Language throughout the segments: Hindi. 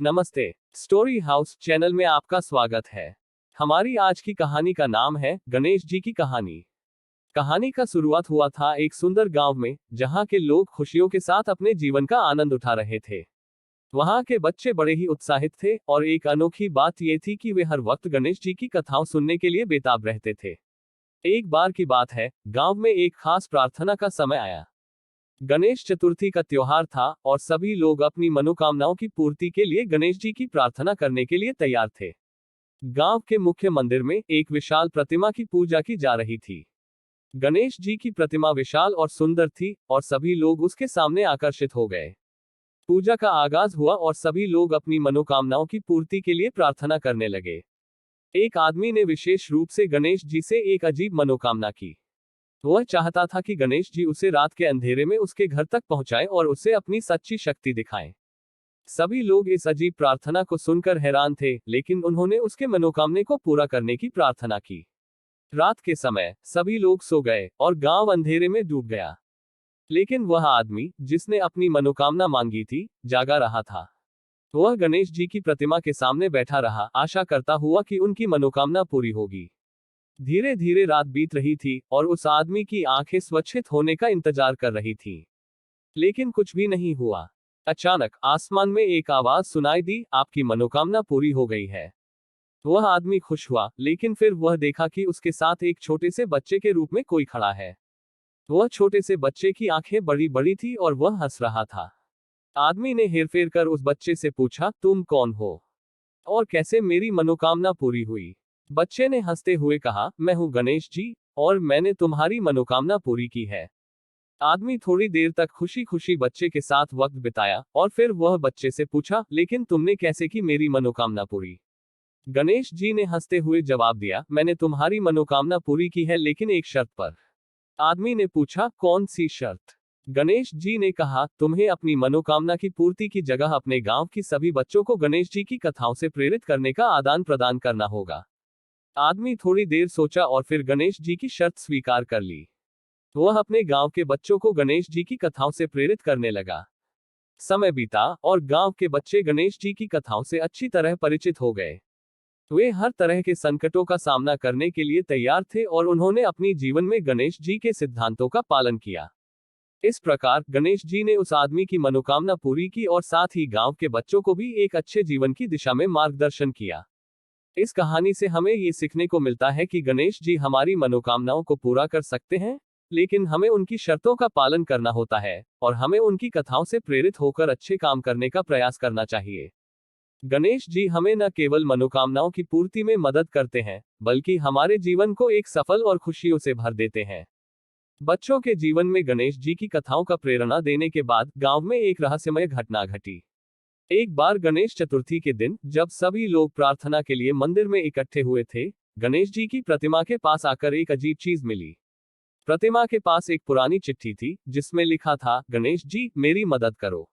नमस्ते। स्टोरी हाउस चैनल में आपका स्वागत है। हमारी आज की कहानी का नाम है गणेश जी की कहानी। कहानी का शुरुआत हुआ था एक सुंदर गांव में, जहां के लोग खुशियों के साथ अपने जीवन का आनंद उठा रहे थे। वहां के बच्चे बड़े ही उत्साहित थे और एक अनोखी बात यह थी कि वे हर वक्त गणेश जी की कथाओं सुनने के लिए बेताब रहते थे। एक बार की बात है, गांव में एक खास प्रार्थना का समय आया। गणेश चतुर्थी का त्योहार था और सभी लोग अपनी मनोकामनाओं की पूर्ति के लिए गणेश जी की प्रार्थना करने के लिए तैयार थे। गांव के मुख्य मंदिर में एक विशाल प्रतिमा की पूजा की जा रही थी। गणेश जी की प्रतिमा विशाल और सुंदर थी और सभी लोग उसके सामने आकर्षित हो गए। पूजा का आगाज हुआ और सभी लोग अपनी मनोकामनाओं की पूर्ति के लिए प्रार्थना करने लगे। एक आदमी ने विशेष रूप से गणेश जी से एक अजीब मनोकामना की। वह चाहता था कि गणेश जी उसे रात के अंधेरे में उसके घर तक पहुंचाएं और उसे अपनी सच्ची शक्ति दिखाएं। सभी लोग इस अजीब प्रार्थना को सुनकर हैरान थे, लेकिन उन्होंने उसके मनोकामने को पूरा करने की प्रार्थना की। रात के समय सभी लोग सो गए और गांव अंधेरे में डूब गया। लेकिन वह आदमी जिसने अपनी मनोकामना मांगी थी, जागा रहा था। वह गणेश जी की प्रतिमा के सामने बैठा रहा, आशा करता हुआ कि उनकी मनोकामना पूरी होगी। धीरे धीरे रात बीत रही थी और उस आदमी की आंखें स्वच्छित होने का इंतजार कर रही थीं। लेकिन कुछ भी नहीं हुआ। अचानक आसमान में एक आवाज सुनाई दी, आपकी मनोकामना पूरी हो गई है। वह आदमी खुश हुआ, लेकिन फिर वह देखा कि उसके साथ एक छोटे से बच्चे के रूप में कोई खड़ा है। वह छोटे से बच्चे की आंखें बड़ी बड़ी थी और वह हंस रहा था। आदमी ने हेरफेर कर उस बच्चे से पूछा, तुम कौन हो और कैसे मेरी मनोकामना पूरी हुई? बच्चे ने हंसते हुए कहा, मैं हूं गणेश जी और मैंने तुम्हारी मनोकामना पूरी की है। आदमी थोड़ी देर तक खुशी खुशी बच्चे के साथ वक्त बिताया और फिर वह बच्चे से पूछा, लेकिन तुमने कैसे की मेरी मनोकामना पूरी? गणेश जी ने हंसते हुए जवाब दिया, मैंने तुम्हारी मनोकामना पूरी की है, लेकिन एक शर्त पर। आदमी ने पूछा, कौन सी शर्त? गणेश जी ने कहा, तुम्हें अपनी मनोकामना की पूर्ति की जगह अपने गांव की सभी बच्चों को गणेश जी की कथाओं से प्रेरित करने का आदान प्रदान करना होगा। आदमी थोड़ी देर सोचा और फिर गणेश जी की शर्त स्वीकार कर ली। वह अपने गांव के बच्चों को गणेश जी की कथाओं से प्रेरित करने लगा। समय बीता और गांव के बच्चे गणेश जी की कथाओं से अच्छी तरह परिचित हो गए। वे हर तरह के संकटों का सामना करने के लिए तैयार थे और उन्होंने अपनी जीवन में गणेश जी के सिद्धांतों का पालन किया। इस प्रकार गणेश जी ने उस आदमी की मनोकामना पूरी की और साथ ही गांव के बच्चों को भी एक अच्छे जीवन की दिशा में मार्गदर्शन किया। इस कहानी से हमें ये सीखने को मिलता है कि गणेश जी हमारी मनोकामनाओं को पूरा कर सकते हैं, लेकिन हमें उनकी शर्तों का पालन करना होता है और हमें उनकी कथाओं से प्रेरित होकर अच्छे काम करने का प्रयास करना चाहिए। गणेश जी हमें न केवल मनोकामनाओं की पूर्ति में मदद करते हैं, बल्कि हमारे जीवन को एक सफल और खुशियों से भर देते हैं। बच्चों के जीवन में गणेश जी की कथाओं का प्रेरणा देने के बाद गांव में एक रहस्यमय घटना घटी। एक बार गणेश चतुर्थी के दिन जब सभी लोग प्रार्थना के लिए मंदिर में इकट्ठे हुए थे, गणेश जी की प्रतिमा के पास आकर एक अजीब चीज मिली। प्रतिमा के पास एक पुरानी चिट्ठी थी जिसमें लिखा था, गणेश जी मेरी मदद करो।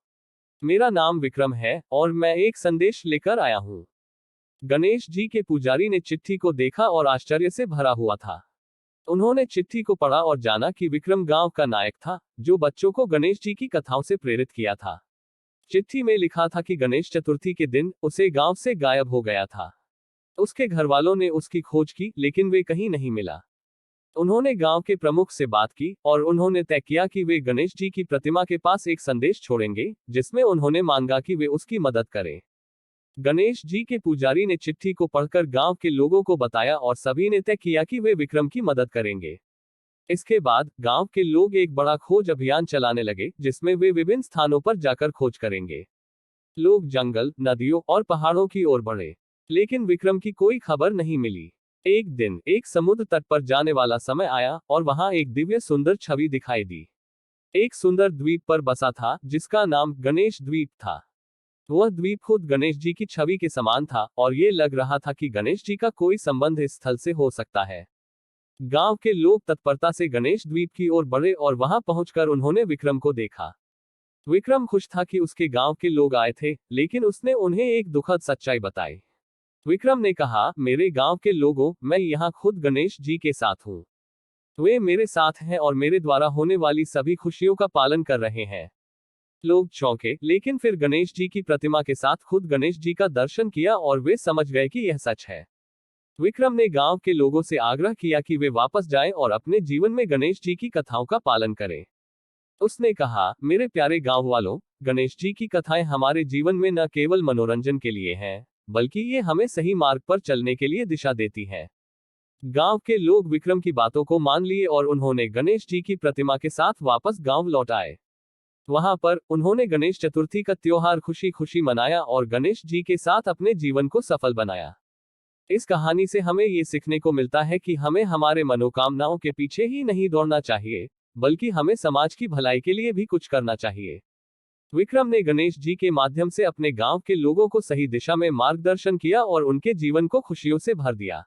मेरा नाम विक्रम है और मैं एक संदेश लेकर आया हूँ। गणेश जी के पुजारी ने चिट्ठी को देखा और आश्चर्य से भरा हुआ था। उन्होंने चिट्ठी को पढ़ा और जाना कि विक्रम गांव का नायक था, जो बच्चों को गणेश जी की कथाओं से प्रेरित किया था। चिट्ठी में लिखा था कि गणेश चतुर्थी के दिन उसे गांव से गायब हो गया था। उसके घर वालों ने उसकी खोज की, लेकिन वे कहीं नहीं मिला। उन्होंने गांव के प्रमुख से बात की और उन्होंने तय किया कि वे गणेश जी की प्रतिमा के पास एक संदेश छोड़ेंगे, जिसमें उन्होंने मांगा कि वे उसकी मदद करें। गणेश जी के पुजारी ने चिट्ठी को पढ़कर गांव के लोगों को बताया और सभी ने तय किया कि वे विक्रम की मदद करेंगे। इसके बाद गांव के लोग एक बड़ा खोज अभियान चलाने लगे, जिसमें वे विभिन्न स्थानों पर जाकर खोज करेंगे। लोग जंगल, नदियों और पहाड़ों की ओर बढ़े, लेकिन विक्रम की कोई खबर नहीं मिली। एक दिन एक समुद्र तट पर जाने वाला समय आया और वहां एक दिव्य सुंदर छवि दिखाई दी। एक सुंदर द्वीप पर बसा था जिसका नाम गणेश द्वीप था। वह द्वीप खुद गणेश जी की छवि के समान था और ये लग रहा था कि गणेश जी का कोई संबंध इस स्थल से हो सकता है। गांव के लोग तत्परता से गणेश द्वीप की ओर बढ़े और वहां पहुंचकर उन्होंने विक्रम को देखा। विक्रम खुश था कि उसके गांव के लोग आए थे, लेकिन उसने उन्हें एक दुखद सच्चाई बताई। विक्रम ने कहा, मेरे गांव के लोगों, मैं यहाँ खुद गणेश जी के साथ हूँ। वे मेरे साथ हैं और मेरे द्वारा होने वाली सभी खुशियों का पालन कर रहे हैं। लोग चौंके, लेकिन फिर गणेश जी की प्रतिमा के साथ खुद गणेश जी का दर्शन किया और वे समझ गए कि यह सच है। विक्रम ने गांव के लोगों से आग्रह किया कि वे वापस जाएं और अपने जीवन में गणेश जी की कथाओं का पालन करें। उसने कहा, मेरे प्यारे गांव वालों, गणेश जी की कथाएं हमारे जीवन में न केवल मनोरंजन के लिए हैं, बल्कि ये हमें सही मार्ग पर चलने के लिए दिशा देती हैं। गांव के लोग विक्रम की बातों को मान लिए और उन्होंने गणेश जी की प्रतिमा के साथ वापस गांव लौट आए। वहां पर उन्होंने गणेश चतुर्थी का त्योहार खुशी खुशी मनाया और गणेश जी के साथ अपने जीवन को सफल बनाया। इस कहानी से हमें ये सीखने को मिलता है कि हमें हमारे मनोकामनाओं के पीछे ही नहीं दौड़ना चाहिए, बल्कि हमें समाज की भलाई के लिए भी कुछ करना चाहिए। विक्रम ने गणेश जी के माध्यम से अपने गांव के लोगों को सही दिशा में मार्गदर्शन किया और उनके जीवन को खुशियों से भर दिया।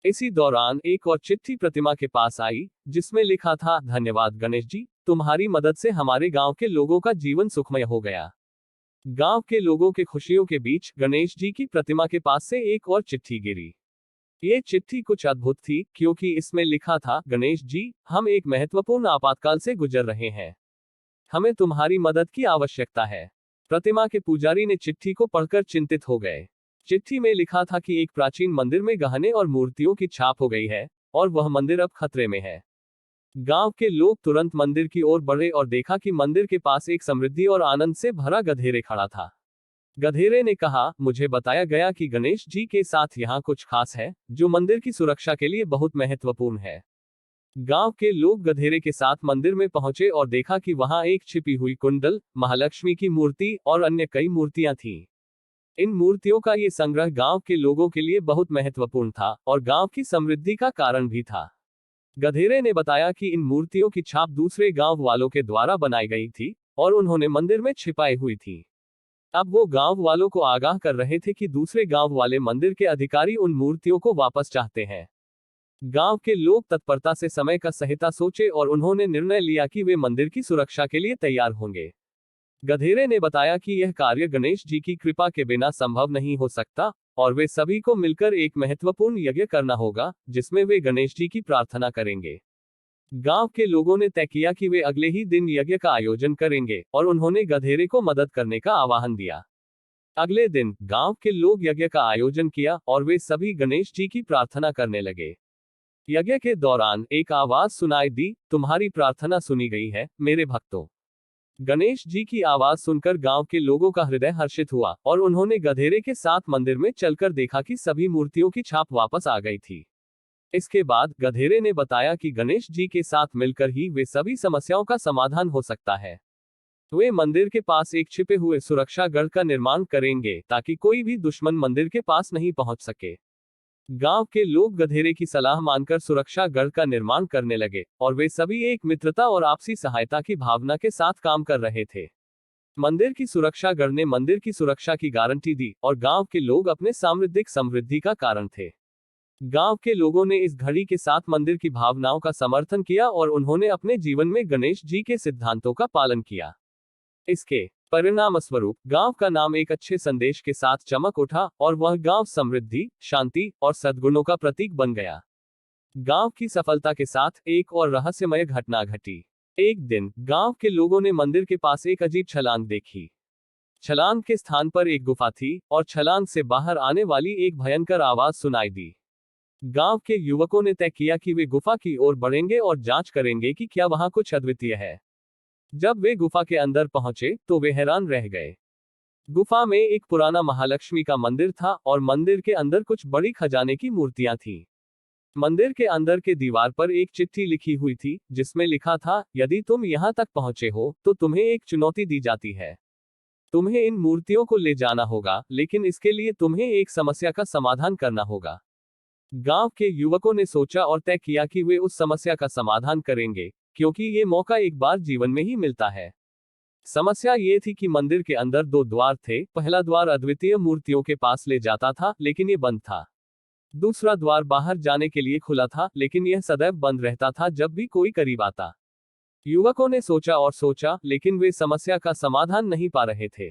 इसी दौरान एक और चिट्ठी प्रतिमा के पास आई, जिसमें लिखा था, धन्यवाद गणेश जी, तुम्हारी मदद से हमारे गांव के लोगों का जीवन सुखमय हो गया। गांव के लोगों के खुशियों के बीच गणेश जी की प्रतिमा के पास से एक और चिट्ठी गिरी। ये चिट्ठी कुछ अद्भुत थी, क्योंकि इसमें लिखा था, गणेश जी, हम एक महत्वपूर्ण आपातकाल से गुजर रहे हैं। हमें तुम्हारी मदद की आवश्यकता है। प्रतिमा के पुजारी ने चिट्ठी को पढ़कर चिंतित हो गए। चिट्ठी में लिखा था कि एक प्राचीन मंदिर में गहने और मूर्तियों की छाप हो गई है, और वह मंदिर अब खतरे में है। गांव के लोग तुरंत मंदिर की ओर बढ़े और देखा कि मंदिर के पास एक समृद्धि और आनंद से भरा गधेरे खड़ा था। गधेरे ने कहा, मुझे बताया गया कि गणेश जी के साथ यहाँ कुछ खास है, जो मंदिर की सुरक्षा के लिए बहुत महत्वपूर्ण है। गांव के लोग गधेरे के साथ मंदिर में पहुंचे और देखा कि वहां एक छिपी हुई कुंडल, महालक्ष्मी की मूर्ति और अन्य कई मूर्तियां थीं। इन मूर्तियों का ये संग्रह गांव के लोगों के लिए बहुत महत्वपूर्ण था और गांव की समृद्धि का कारण भी था। गधेरे ने बताया कि इन मूर्तियों की छाप दूसरे गांव वालों के द्वारा बनाई गई थी और उन्होंने मंदिर में छिपाई हुई थी। अब वो गांव वालों को आगाह कर रहे थे कि दूसरे गांव वाले मंदिर के अधिकारी उन मूर्तियों को वापस चाहते हैं। गांव के लोग तत्परता से समय का सहिता सोचे और उन्होंने निर्णय लिया कि वे मंदिर की सुरक्षा के लिए तैयार होंगे। गधेरे ने बताया कि यह कार्य गणेश जी की कृपा के बिना संभव नहीं हो सकता और वे सभी को मिलकर एक महत्वपूर्ण यज्ञ करना होगा, जिसमें वे गणेश जी की प्रार्थना करेंगे। गांव के लोगों ने तय किया कि वे अगले ही दिन यज्ञ का आयोजन करेंगे और उन्होंने गधेरे को मदद करने का आह्वान दिया। अगले दिन गांव के लोग यज्ञ का आयोजन किया और वे सभी गणेश जी की प्रार्थना करने लगे। यज्ञ के दौरान एक आवाज सुनाई दी, तुम्हारी प्रार्थना सुनी गई है मेरे भक्तों। गणेश जी की आवाज सुनकर गांव के लोगों का हृदय हर्षित हुआ और उन्होंने गधेरे के साथ मंदिर में चलकर देखा कि सभी मूर्तियों की छाप वापस आ गई थी। इसके बाद गधेरे ने बताया कि गणेश जी के साथ मिलकर ही वे सभी समस्याओं का समाधान हो सकता है। वे मंदिर के पास एक छिपे हुए सुरक्षा गढ़ का निर्माण करेंगे ताकि कोई भी दुश्मन मंदिर के पास नहीं पहुंच सके। गांव के लोग गधेरे की सलाह मानकर सुरक्षा गढ़ का निर्माण करने लगे और वे सभी एक मित्रता और आपसी सहायता की भावना के साथ काम कर रहे थे। मंदिर की सुरक्षा गढ़ ने मंदिर की सुरक्षा की गारंटी दी और गांव के लोग अपने सामृद्धिक समृद्धि का कारण थे। गांव के लोगों ने इस घड़ी के साथ मंदिर की भावनाओं का समर्थन किया और उन्होंने अपने जीवन में गणेश जी के सिद्धांतों का पालन किया। इसके परिणाम स्वरूप गांव का नाम एक अच्छे संदेश के साथ चमक उठा और वह गांव समृद्धि, शांति और सद्गुणों का प्रतीक बन गया। गांव की सफलता के साथ एक और रहस्यमय घटना घटी। एक दिन गांव के लोगों ने मंदिर के पास एक अजीब छलांग देखी। छलांग के स्थान पर एक गुफा थी और छलांग से बाहर आने वाली एक भयंकर आवाज सुनाई दी। गांव के युवकों ने तय किया कि वे गुफा की ओर बढ़ेंगे और जांच करेंगे कि क्या वहां कुछ अद्वितीय है। जब वे गुफा के अंदर पहुंचे तो वे हैरान रह गए। गुफा में एक पुराना महालक्ष्मी का मंदिर था और मंदिर के अंदर कुछ बड़ी खजाने की मूर्तियां थीं। मंदिर के अंदर के दीवार पर एक चिट्ठी लिखी हुई थी, जिसमें लिखा था, यदि तुम यहां तक पहुंचे हो तो तुम्हें एक चुनौती दी जाती है। तुम्हें इन मूर्तियों को ले जाना होगा, लेकिन इसके लिए तुम्हें एक समस्या का समाधान करना होगा। गांव के युवकों ने सोचा और तय किया कि वे उस समस्या का समाधान करेंगे, क्योंकि ये मौका एक बार जीवन में ही मिलता है। समस्या ये थी कि मंदिर के अंदर दो द्वार थे। पहला द्वार अद्वितीय मूर्तियों के पास ले जाता था, लेकिन ये बंद था। दूसरा द्वार बाहर जाने के लिए खुला था, लेकिन यह सदैव बंद रहता था जब भी कोई करीब आता। युवकों ने सोचा और सोचा, लेकिन वे समस्या का समाधान नहीं पा रहे थे।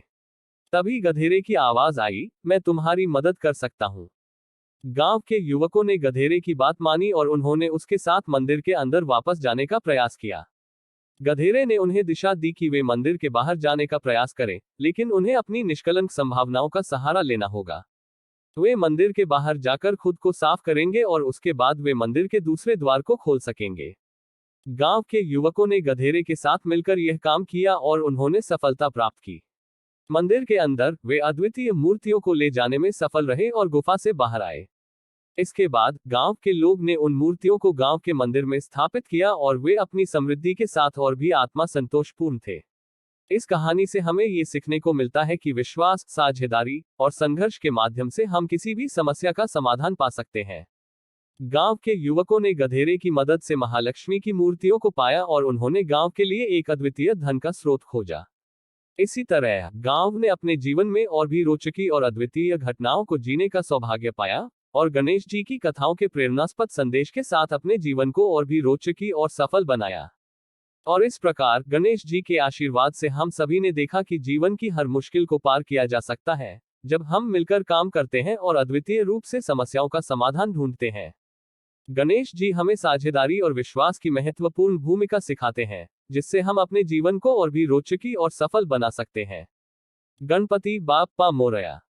तभी गधेरे की आवाज आई, मैं तुम्हारी मदद कर सकता हूँ। गांव के युवकों ने गधेरे की बात मानी और उन्होंने उसके साथ मंदिर के अंदर वापस जाने का प्रयास किया। गधेरे ने उन्हें दिशा दी कि वे मंदिर के बाहर जाने का प्रयास करें, लेकिन उन्हें अपनी निष्कलंक संभावनाओं का सहारा लेना होगा। वे मंदिर के बाहर जाकर खुद को साफ करेंगे और उसके बाद वे मंदिर के दूसरे द्वार को खोल सकेंगे। गांव के युवकों ने गधेरे के साथ मिलकर यह काम किया और उन्होंने सफलता प्राप्त की। मंदिर के अंदर वे अद्वितीय मूर्तियों को ले जाने में सफल रहे और गुफा से बाहर आए। इसके बाद गांव के लोग ने उन मूर्तियों को गांव के मंदिर में स्थापित किया और वे अपनी समृद्धि के साथ और भी आत्मा संतोषपूर्ण थे। इस कहानी से हमें ये सीखने को मिलता है कि विश्वास, साझेदारी और संघर्ष के माध्यम से हम किसी भी समस्या का समाधान पा सकते हैं। गांव के युवकों ने गधेरे की मदद से महालक्ष्मी की मूर्तियों को पाया और उन्होंने गांव के लिए एक अद्वितीय धन का स्रोत खोजा। इसी तरह गांव ने अपने जीवन में और भी रोचकी और अद्वितीय घटनाओं को जीने का सौभाग्य पाया और गणेश जी की कथाओं के प्रेरणास्पद संदेश के साथ अपने जीवन को और भी रोचकी और सफल बनाया। और इस प्रकार गणेश जी के आशीर्वाद से हम सभी ने देखा कि जीवन की हर मुश्किल को पार किया जा सकता है जब हम मिलकर काम करते हैं और अद्वितीय रूप से समस्याओं का समाधान ढूंढते हैं। गणेश जी हमें साझेदारी और विश्वास की महत्वपूर्ण भूमिका सिखाते हैं, जिससे हम अपने जीवन को और भी रोचकी और सफल बना सकते हैं। गणपति बाप्पा मोरया।